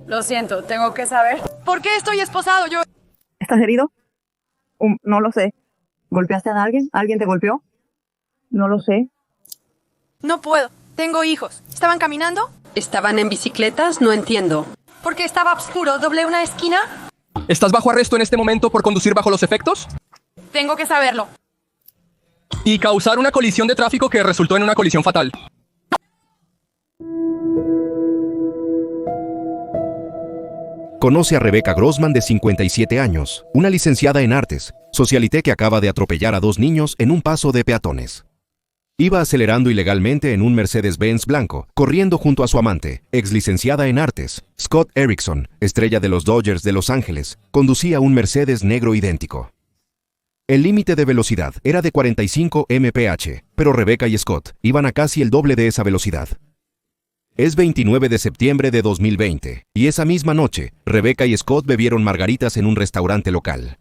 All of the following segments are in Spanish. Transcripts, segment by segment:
Lo siento, tengo que saber. ¿Por qué estoy esposado? Yo... ¿Estás herido? No lo sé. ¿Golpeaste a alguien? ¿Alguien te golpeó? No lo sé. No puedo. Tengo hijos. ¿Estaban caminando? ¿Estaban en bicicletas? No entiendo. Porque estaba oscuro. ¿Doblé una esquina? ¿Estás bajo arresto en este momento por conducir bajo los efectos? Tengo que saberlo. Y causar una colisión de tráfico que resultó en una colisión fatal. Conoce a Rebecca Grossman, de 57 años, una licenciada en artes, socialité que acaba de atropellar a 2 niños en un paso de peatones. Iba acelerando ilegalmente en un Mercedes-Benz blanco, corriendo junto a su amante, ex licenciada en artes. Scott Erickson, estrella de los Dodgers de Los Ángeles, conducía un Mercedes negro idéntico. El límite de velocidad era de 45 mph, pero Rebecca y Scott iban a casi el doble de esa velocidad. Es 29 de septiembre de 2020, y esa misma noche, Rebecca y Scott bebieron margaritas en un restaurante local.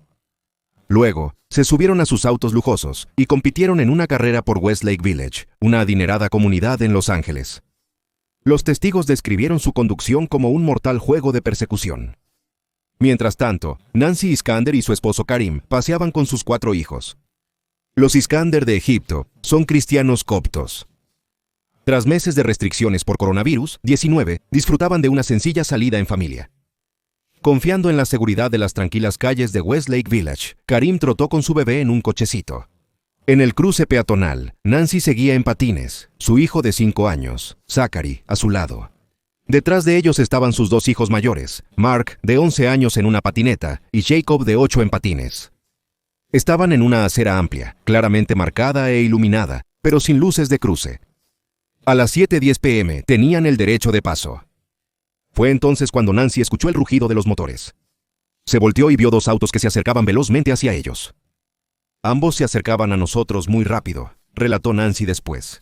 Luego, se subieron a sus autos lujosos y compitieron en una carrera por Westlake Village, una adinerada comunidad en Los Ángeles. Los testigos describieron su conducción como un mortal juego de persecución. Mientras tanto, Nancy Iskander y su esposo Karim paseaban con sus 4 hijos. Los Iskander de Egipto son cristianos coptos. Tras meses de restricciones por coronavirus-19, disfrutaban de una sencilla salida en familia. Confiando en la seguridad de las tranquilas calles de Westlake Village, Karim trotó con su bebé en un cochecito. En el cruce peatonal, Nancy seguía en patines, su hijo de 5 años, Zachary, a su lado. Detrás de ellos estaban sus 2 hijos mayores, Mark, de 11 años en una patineta, y Jacob, de 8 en patines. Estaban en una acera amplia, claramente marcada e iluminada, pero sin luces de cruce. A las 7:10 p.m. tenían el derecho de paso. Fue entonces cuando Nancy escuchó el rugido de los motores. Se volteó y vio 2 autos que se acercaban velozmente hacia ellos. Ambos se acercaban a nosotros muy rápido, relató Nancy después.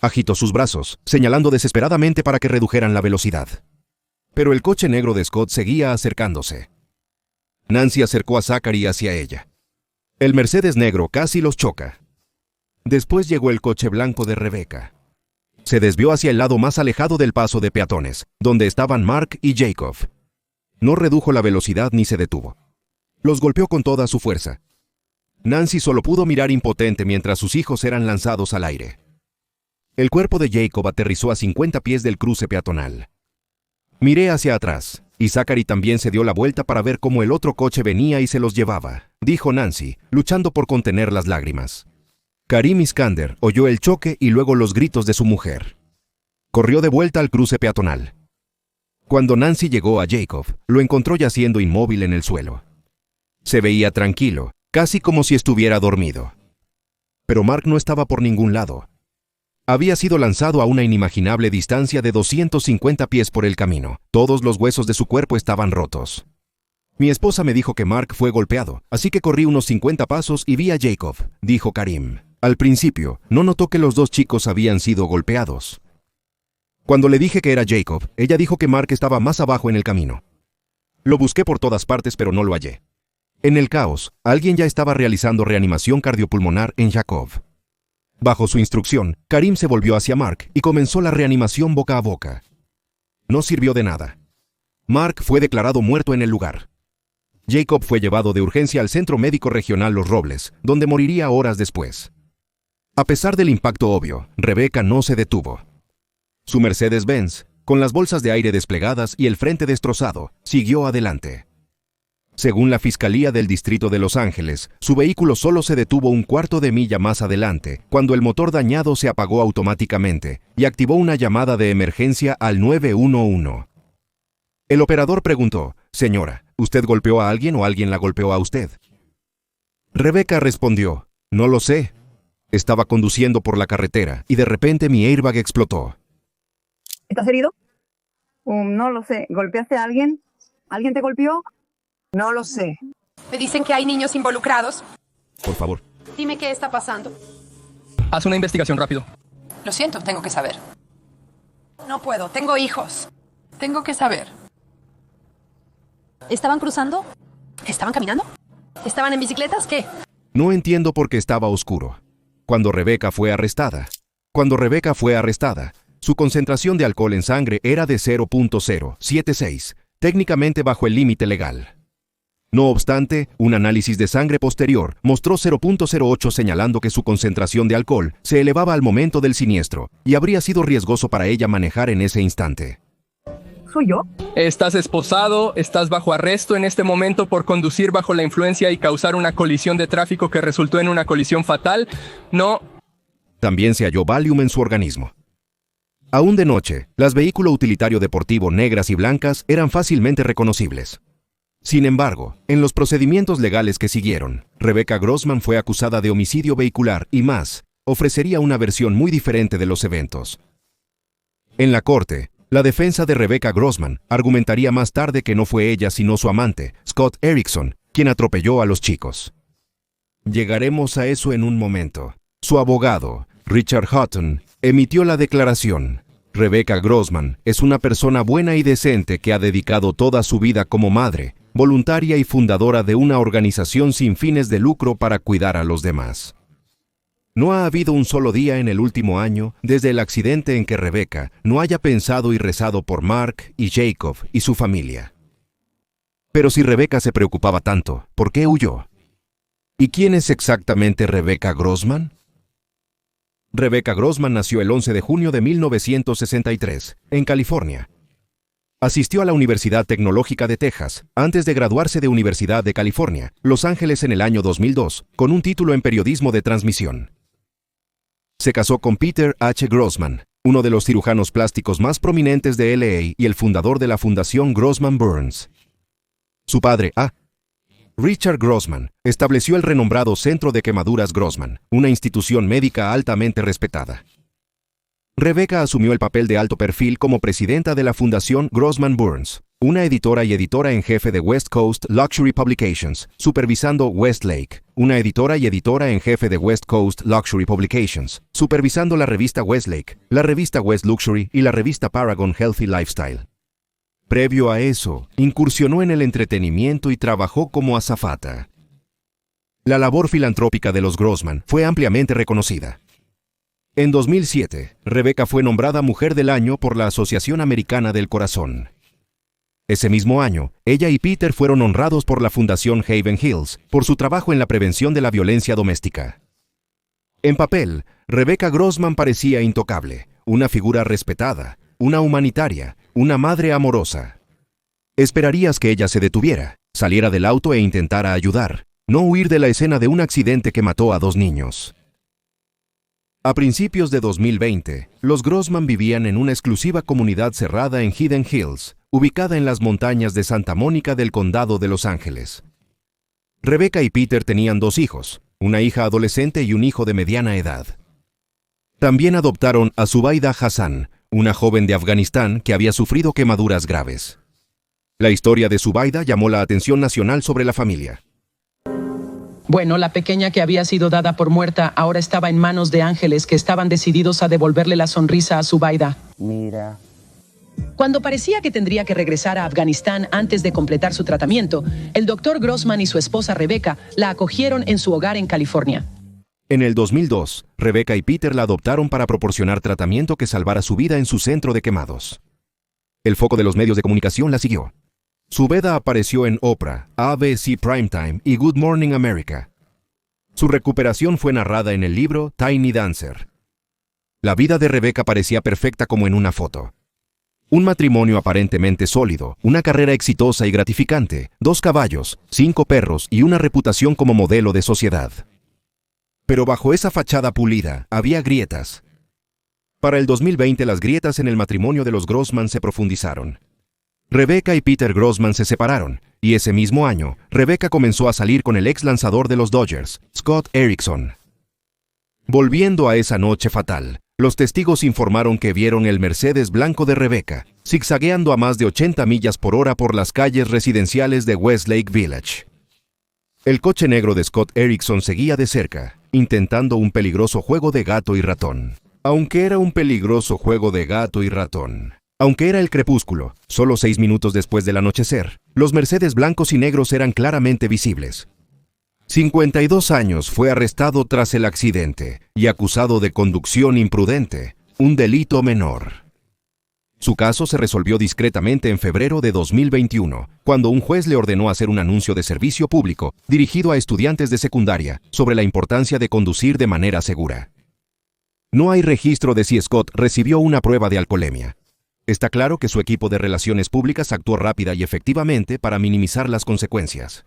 Agitó sus brazos, señalando desesperadamente para que redujeran la velocidad. Pero el coche negro de Scott seguía acercándose. Nancy acercó a Zachary hacia ella. El Mercedes negro casi los choca. Después llegó el coche blanco de Rebecca. Se desvió hacia el lado más alejado del paso de peatones, donde estaban Mark y Jacob. No redujo la velocidad ni se detuvo. Los golpeó con toda su fuerza. Nancy solo pudo mirar impotente mientras sus hijos eran lanzados al aire. El cuerpo de Jacob aterrizó a 50 pies del cruce peatonal. Miré hacia atrás, y Zachary también se dio la vuelta para ver cómo el otro coche venía y se los llevaba, dijo Nancy, luchando por contener las lágrimas. Karim Iskander oyó el choque y luego los gritos de su mujer. Corrió de vuelta al cruce peatonal. Cuando Nancy llegó a Jacob, lo encontró yaciendo inmóvil en el suelo. Se veía tranquilo, casi como si estuviera dormido. Pero Mark no estaba por ningún lado. Había sido lanzado a una inimaginable distancia de 250 pies por el camino. Todos los huesos de su cuerpo estaban rotos. Mi esposa me dijo que Mark fue golpeado, así que corrí unos 50 pasos y vi a Jacob, dijo Karim. Al principio, no notó que los 2 chicos habían sido golpeados. Cuando le dije que era Jacob, ella dijo que Mark estaba más abajo en el camino. Lo busqué por todas partes, pero no lo hallé. En el caos, alguien ya estaba realizando reanimación cardiopulmonar en Jacob. Bajo su instrucción, Karim se volvió hacia Mark y comenzó la reanimación boca a boca. No sirvió de nada. Mark fue declarado muerto en el lugar. Jacob fue llevado de urgencia al Centro Médico Regional Los Robles, donde moriría horas después. A pesar del impacto obvio, Rebecca no se detuvo. Su Mercedes-Benz, con las bolsas de aire desplegadas y el frente destrozado, siguió adelante. Según la Fiscalía del Distrito de Los Ángeles, su vehículo solo se detuvo un cuarto de milla más adelante, cuando el motor dañado se apagó automáticamente y activó una llamada de emergencia al 911. El operador preguntó: «Señora, ¿usted golpeó a alguien o alguien la golpeó a usted?». Rebecca respondió: «No lo sé. Estaba conduciendo por la carretera y de repente mi airbag explotó». ¿Estás herido? No lo sé. ¿Golpeaste a alguien? ¿Alguien te golpeó? No lo sé. Me dicen que hay niños involucrados. Por favor. Dime qué está pasando. Haz una investigación rápido. Lo siento, tengo que saber. No puedo, tengo hijos. Tengo que saber. ¿Estaban cruzando? ¿Estaban caminando? ¿Estaban en bicicletas? ¿Qué? No entiendo por qué estaba oscuro. Cuando Rebecca fue arrestada, Su concentración de alcohol en sangre era de 0.076, técnicamente bajo el límite legal. No obstante, un análisis de sangre posterior mostró 0.08, señalando que su concentración de alcohol se elevaba al momento del siniestro y habría sido riesgoso para ella manejar en ese instante. ¿Soy yo? Estás esposado, estás bajo arresto en este momento por conducir bajo la influencia y causar una colisión de tráfico que resultó en una colisión fatal. No. También se halló Valium en su organismo. Aún de noche, las vehículos utilitario deportivo negras y blancas eran fácilmente reconocibles. Sin embargo, en los procedimientos legales que siguieron, Rebecca Grossman fue acusada de homicidio vehicular y más, ofrecería una versión muy diferente de los eventos. En la corte, la defensa de Rebecca Grossman argumentaría más tarde que no fue ella sino su amante, Scott Erickson, quien atropelló a los chicos. Llegaremos a eso en un momento. Su abogado, Richard Hutton, emitió la declaración: Rebecca Grossman es una persona buena y decente que ha dedicado toda su vida como madre, voluntaria y fundadora de una organización sin fines de lucro para cuidar a los demás. No ha habido un solo día en el último año, desde el accidente, en que Rebecca no haya pensado y rezado por Mark y Jacob y su familia. Pero si Rebecca se preocupaba tanto, ¿por qué huyó? ¿Y quién es exactamente Rebecca Grossman? Rebecca Grossman nació el 11 de junio de 1963, en California. Asistió a la Universidad Tecnológica de Texas, antes de graduarse de Universidad de California, Los Ángeles en el año 2002, con un título en periodismo de transmisión. Se casó con Peter H. Grossman, uno de los cirujanos plásticos más prominentes de LA y el fundador de la Fundación Grossman Burns. Su padre, Richard Grossman, estableció el renombrado Centro de Quemaduras Grossman, una institución médica altamente respetada. Rebecca asumió el papel de alto perfil como presidenta de la Fundación Grossman Burns, una editora y editora en jefe de West Coast Luxury Publications, supervisando Westlake, una editora y editora en jefe de West Coast Luxury Publications, supervisando la revista Westlake, la revista West Luxury y la revista Paragon Healthy Lifestyle. Previo a eso, incursionó en el entretenimiento y trabajó como azafata. La labor filantrópica de los Grossman fue ampliamente reconocida. En 2007, Rebecca fue nombrada Mujer del Año por la Asociación Americana del Corazón. Ese mismo año, ella y Peter fueron honrados por la Fundación Haven Hills por su trabajo en la prevención de la violencia doméstica. En papel, Rebecca Grossman parecía intocable, una figura respetada, una humanitaria, una madre amorosa. Esperarías que ella se detuviera, saliera del auto e intentara ayudar, no huir de la escena de un accidente que mató a 2 niños. A principios de 2020, los Grossman vivían en una exclusiva comunidad cerrada en Hidden Hills, ubicada en las montañas de Santa Mónica del condado de Los Ángeles. Rebecca y Peter tenían 2 hijos, una hija adolescente y un hijo de mediana edad. También adoptaron a Zubaida Hassan, una joven de Afganistán que había sufrido quemaduras graves. La historia de Zubaida llamó la atención nacional sobre la familia. Bueno, la pequeña que había sido dada por muerta ahora estaba en manos de ángeles que estaban decididos a devolverle la sonrisa a Zubaida. Mira. Cuando parecía que tendría que regresar a Afganistán antes de completar su tratamiento, el doctor Grossman y su esposa Rebecca la acogieron en su hogar en California. En el 2002, Rebecca y Peter la adoptaron para proporcionar tratamiento que salvara su vida en su centro de quemados. El foco de los medios de comunicación la siguió. Zubaida apareció en Oprah, ABC Primetime y Good Morning America. Su recuperación fue narrada en el libro Tiny Dancer. La vida de Rebecca parecía perfecta como en una foto. Un matrimonio aparentemente sólido, una carrera exitosa y gratificante, 2 caballos, 5 perros y una reputación como modelo de sociedad. Pero bajo esa fachada pulida había grietas. Para el 2020 las grietas en el matrimonio de los Grossman se profundizaron. Rebecca y Peter Grossman se separaron, y ese mismo año, Rebecca comenzó a salir con el ex lanzador de los Dodgers, Scott Erickson. Volviendo a esa noche fatal, los testigos informaron que vieron el Mercedes blanco de Rebecca, zigzagueando a más de 80 millas por hora por las calles residenciales de Westlake Village. El coche negro de Scott Erickson seguía de cerca, intentando un peligroso juego de gato y ratón. Aunque era un peligroso juego de gato y ratón. Aunque era el crepúsculo, solo 6 minutos después del anochecer, los Mercedes blancos y negros eran claramente visibles. 52 años fue arrestado tras el accidente y acusado de conducción imprudente, un delito menor. Su caso se resolvió discretamente en febrero de 2021, cuando un juez le ordenó hacer un anuncio de servicio público dirigido a estudiantes de secundaria sobre la importancia de conducir de manera segura. No hay registro de si Scott recibió una prueba de alcoholemia. Está claro que su equipo de relaciones públicas actuó rápida y efectivamente para minimizar las consecuencias.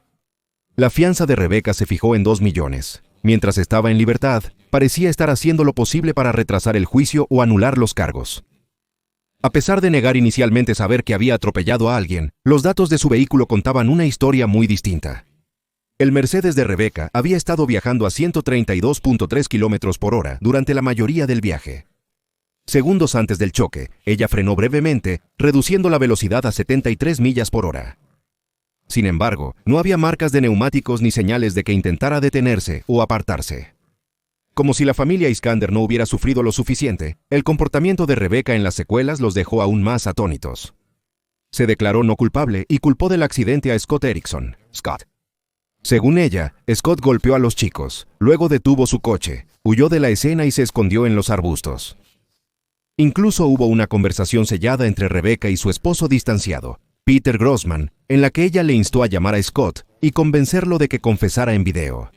La fianza de Rebecca se fijó en 2 millones. Mientras estaba en libertad, parecía estar haciendo lo posible para retrasar el juicio o anular los cargos. A pesar de negar inicialmente saber que había atropellado a alguien, los datos de su vehículo contaban una historia muy distinta. El Mercedes de Rebecca había estado viajando a 132.3 kilómetros por hora durante la mayoría del viaje. Segundos antes del choque, ella frenó brevemente, reduciendo la velocidad a 73 millas por hora. Sin embargo, no había marcas de neumáticos ni señales de que intentara detenerse o apartarse. Como si la familia Iskander no hubiera sufrido lo suficiente, el comportamiento de Rebecca en las secuelas los dejó aún más atónitos. Se declaró no culpable y culpó del accidente a Scott Erickson, Scott. Según ella, Scott golpeó a los chicos, luego detuvo su coche, huyó de la escena y se escondió en los arbustos. Incluso hubo una conversación sellada entre Rebecca y su esposo distanciado, Peter Grossman, en la que ella le instó a llamar a Scott y convencerlo de que confesara en video.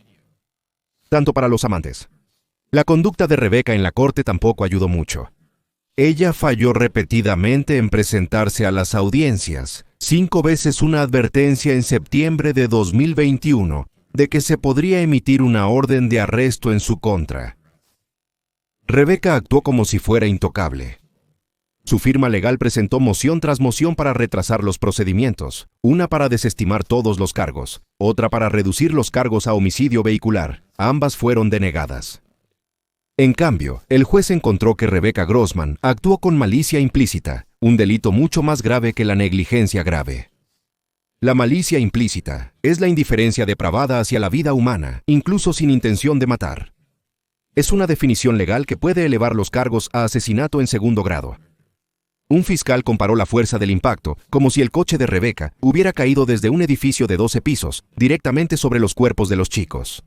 Tanto para los amantes. La conducta de Rebecca en la corte tampoco ayudó mucho. Ella falló repetidamente en presentarse a las audiencias, 5 veces una advertencia en septiembre de 2021 de que se podría emitir una orden de arresto en su contra. Rebecca actuó como si fuera intocable. Su firma legal presentó moción tras moción para retrasar los procedimientos, una para desestimar todos los cargos, otra para reducir los cargos a homicidio vehicular. Ambas fueron denegadas. En cambio, el juez encontró que Rebecca Grossman actuó con malicia implícita, un delito mucho más grave que la negligencia grave. La malicia implícita es la indiferencia depravada hacia la vida humana, incluso sin intención de matar. Es una definición legal que puede elevar los cargos a asesinato en segundo grado. Un fiscal comparó la fuerza del impacto como si el coche de Rebecca hubiera caído desde un edificio de 12 pisos, directamente sobre los cuerpos de los chicos.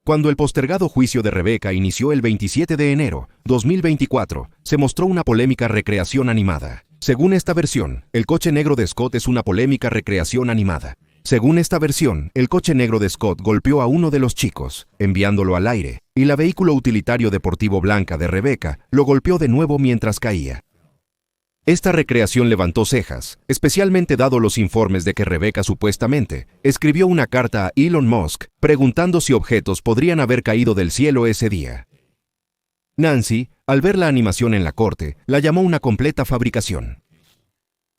Cuando el postergado juicio de Rebecca inició el 27 de enero, 2024, se mostró una polémica recreación animada. Según esta versión, el coche negro de Scott es una polémica recreación animada. Según esta versión, el coche negro de Scott golpeó a uno de los chicos, enviándolo al aire, y la vehículo utilitario deportivo blanca de Rebecca lo golpeó de nuevo mientras caía. Esta recreación levantó cejas, especialmente dado los informes de que Rebecca supuestamente escribió una carta a Elon Musk preguntando si objetos podrían haber caído del cielo ese día. Nancy, al ver la animación en la corte, la llamó una completa fabricación.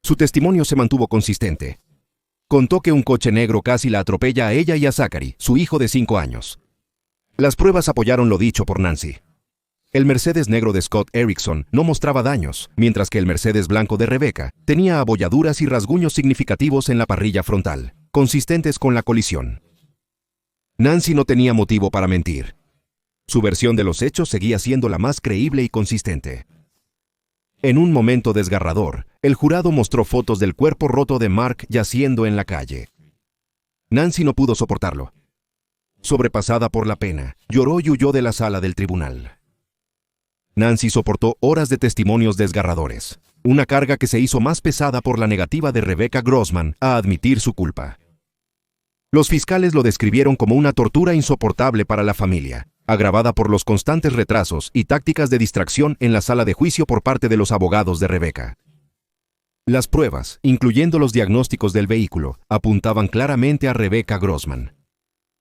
Su testimonio se mantuvo consistente. Contó que un coche negro casi la atropella a ella y a Zachary, su hijo de 5 años. Las pruebas apoyaron lo dicho por Nancy. El Mercedes negro de Scott Erickson no mostraba daños, mientras que el Mercedes blanco de Rebecca tenía abolladuras y rasguños significativos en la parrilla frontal, consistentes con la colisión. Nancy no tenía motivo para mentir. Su versión de los hechos seguía siendo la más creíble y consistente. En un momento desgarrador, el jurado mostró fotos del cuerpo roto de Mark yaciendo en la calle. Nancy no pudo soportarlo. Sobrepasada por la pena, lloró y huyó de la sala del tribunal. Nancy soportó horas de testimonios desgarradores, una carga que se hizo más pesada por la negativa de Rebecca Grossman a admitir su culpa. Los fiscales lo describieron como una tortura insoportable para la familia, agravada por los constantes retrasos y tácticas de distracción en la sala de juicio por parte de los abogados de Rebecca. Las pruebas, incluyendo los diagnósticos del vehículo, apuntaban claramente a Rebecca Grossman.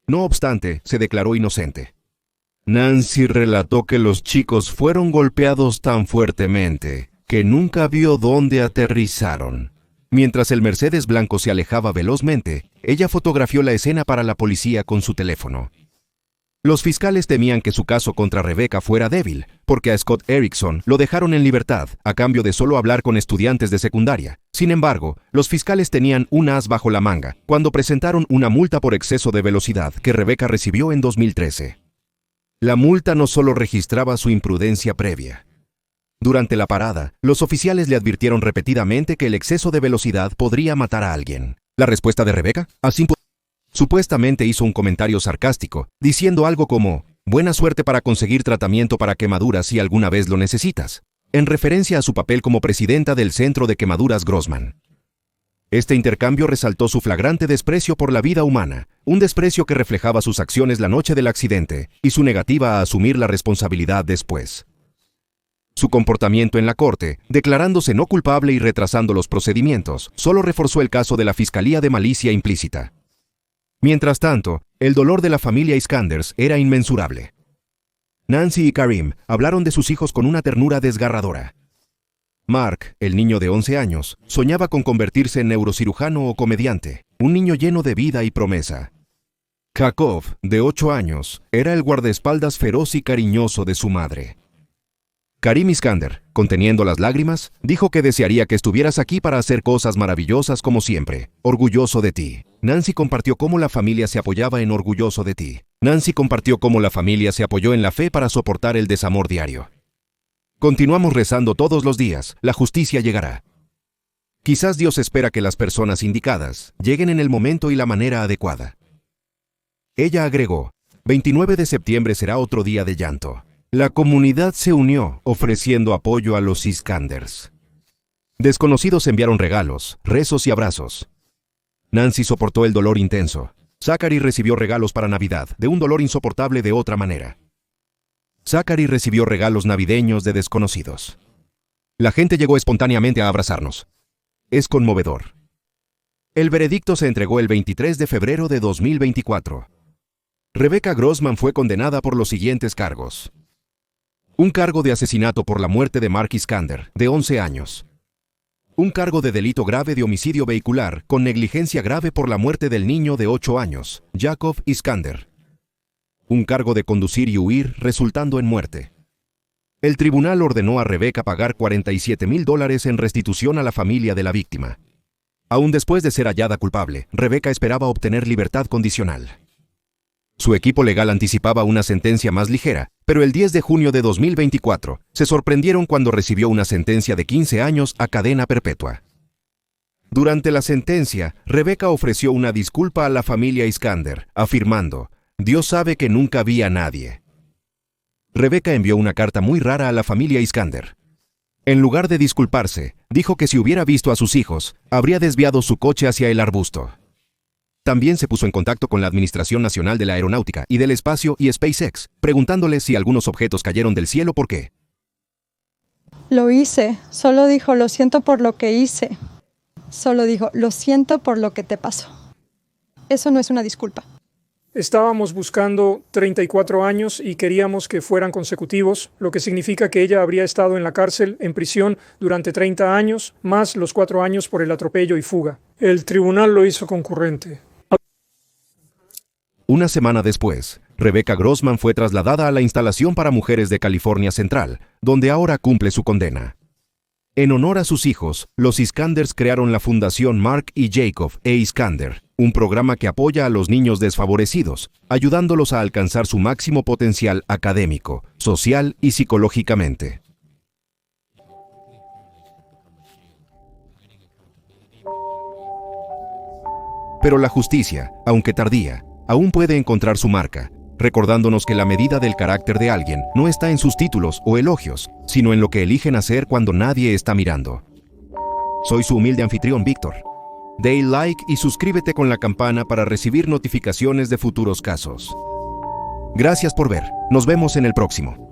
No obstante, se declaró inocente. Nancy relató que los chicos fueron golpeados tan fuertemente que nunca vio dónde aterrizaron. Mientras el Mercedes blanco se alejaba velozmente, ella fotografió la escena para la policía con su teléfono. Los fiscales temían que su caso contra Rebecca fuera débil, porque a Scott Erickson lo dejaron en libertad a cambio de solo hablar con estudiantes de secundaria. Sin embargo, los fiscales tenían un as bajo la manga cuando presentaron una multa por exceso de velocidad que Rebecca recibió en 2013. La multa no solo registraba su imprudencia previa. Durante la parada, los oficiales le advirtieron repetidamente que el exceso de velocidad podría matar a alguien. La respuesta de Rebecca, supuestamente hizo un comentario sarcástico, diciendo algo como, Buena suerte para conseguir tratamiento para quemaduras si alguna vez lo necesitas, en referencia a su papel como presidenta del Centro de Quemaduras Grossman. Este intercambio resaltó su flagrante desprecio por la vida humana, un desprecio que reflejaba sus acciones la noche del accidente y su negativa a asumir la responsabilidad después. Su comportamiento en la corte, declarándose no culpable y retrasando los procedimientos, solo reforzó el caso de la Fiscalía de Malicia Implícita. Mientras tanto, el dolor de la familia Iskanders era inmensurable. Nancy y Karim hablaron de sus hijos con una ternura desgarradora. Mark, el niño de 11 años, soñaba con convertirse en neurocirujano o comediante, un niño lleno de vida y promesa. Jakov, de 8 años, era el guardaespaldas feroz y cariñoso de su madre. Karim Iskander, conteniendo las lágrimas, dijo que desearía que estuvieras aquí para hacer cosas maravillosas como siempre. Orgulloso de ti. Nancy compartió cómo la familia se apoyaba en Orgulloso de ti. Nancy compartió cómo la familia se apoyó en la fe para soportar el desamor diario. Continuamos rezando todos los días, la justicia llegará. Quizás Dios espera que las personas indicadas lleguen en el momento y la manera adecuada. Ella agregó, 29 de septiembre será otro día de llanto. La comunidad se unió, ofreciendo apoyo a los Iskanders. Desconocidos enviaron regalos, rezos y abrazos. Nancy soportó el dolor intenso. Zachary recibió regalos para Navidad, de un dolor insoportable de otra manera. Zachary recibió regalos navideños de desconocidos. La gente llegó espontáneamente a abrazarnos. Es conmovedor. El veredicto se entregó el 23 de febrero de 2024. Rebecca Grossman fue condenada por los siguientes cargos. Un cargo de asesinato por la muerte de Mark Iskander, de 11 años. Un cargo de delito grave de homicidio vehicular con negligencia grave por la muerte del niño de 8 años, Jakov Iskander. Un cargo de conducir y huir resultando en muerte. El tribunal ordenó a Rebecca pagar $47,000 en restitución a la familia de la víctima. Aún después de ser hallada culpable, Rebecca esperaba obtener libertad condicional. Su equipo legal anticipaba una sentencia más ligera, pero el 10 de junio de 2024 se sorprendieron cuando recibió una sentencia de 15 años a cadena perpetua. Durante la sentencia, Rebecca ofreció una disculpa a la familia Iskander, afirmando, Dios sabe que nunca vi a nadie. Rebecca envió una carta muy rara a la familia Iskander. En lugar de disculparse, dijo que si hubiera visto a sus hijos, habría desviado su coche hacia el arbusto. También se puso en contacto con la Administración Nacional de la Aeronáutica y del Espacio y SpaceX, preguntándoles si algunos objetos cayeron del cielo por qué. Lo hice, solo dijo, lo siento por lo que hice. Solo dijo, lo siento por lo que te pasó. Eso no es una disculpa. Estábamos buscando 34 años y queríamos que fueran consecutivos, lo que significa que ella habría estado en la cárcel, en prisión, durante 30 años, más los 4 años por el atropello y fuga. El tribunal lo hizo concurrente. Una semana después, Rebecca Grossman fue trasladada a la instalación para mujeres de California Central, donde ahora cumple su condena. En honor a sus hijos, los Iskanders crearon la Fundación Mark y Jacob E. Iskander, un programa que apoya a los niños desfavorecidos, ayudándolos a alcanzar su máximo potencial académico, social y psicológicamente. Pero la justicia, aunque tardía, aún puede encontrar su marca, recordándonos que la medida del carácter de alguien no está en sus títulos o elogios, sino en lo que eligen hacer cuando nadie está mirando. Soy su humilde anfitrión, Víctor. Dale like y suscríbete con la campana para recibir notificaciones de futuros casos. Gracias por ver. Nos vemos en el próximo.